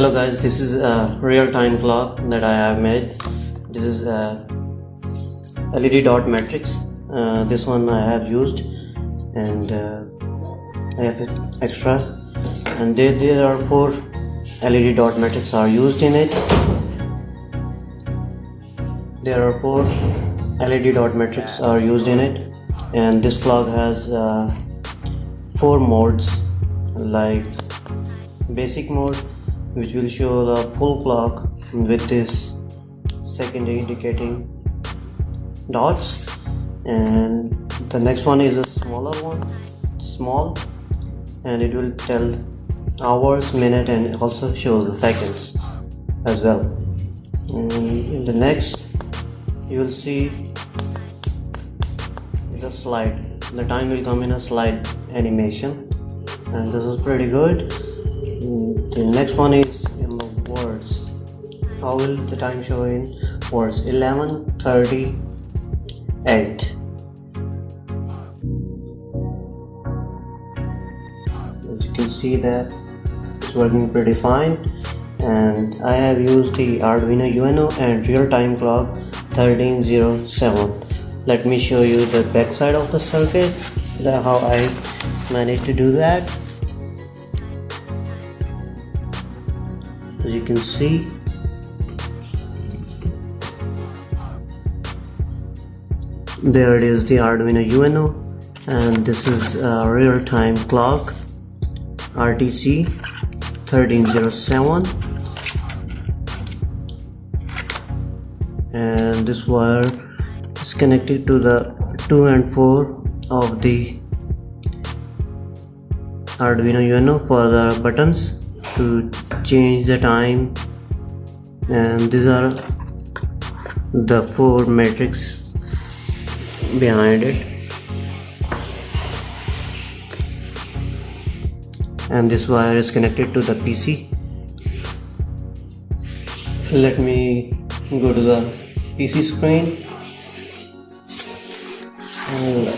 Hello guys, this is a real-time clock that I have made. This is a LED dot matrix. This one I have used, and I have it extra, and there are 4 LED dot matrix are used in it. There are 4 LED dot matrix are used in it, and this clock has 4 modes, like basic mode, which will show the full clock with this secondary indicating dots, and the next one is a smaller one, small, and it will tell hours, minute, and also shows the seconds as well. And in the next you will see the slide. The time will come in a slide animation, and this is pretty good. The next one is in the words. How will the time show in words? 11:38. As you can see that it's working pretty fine, and I have used the Arduino Uno and real-time clock 1307. Let me show you the back side of the circuit, how I managed to do that. As you can see, there it is, the Arduino Uno, and this is a real-time clock RTC 1307, and this wire is connected to the 2 and 4 of the Arduino Uno for the buttons to change the time, and these are the 4 matrix behind it, and this wire is connected to the PC. Let me go to the PC screen, and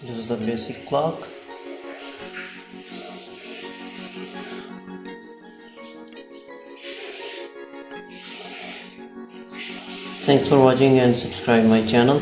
this is the basic clock. Thanks for watching, and subscribe my channel.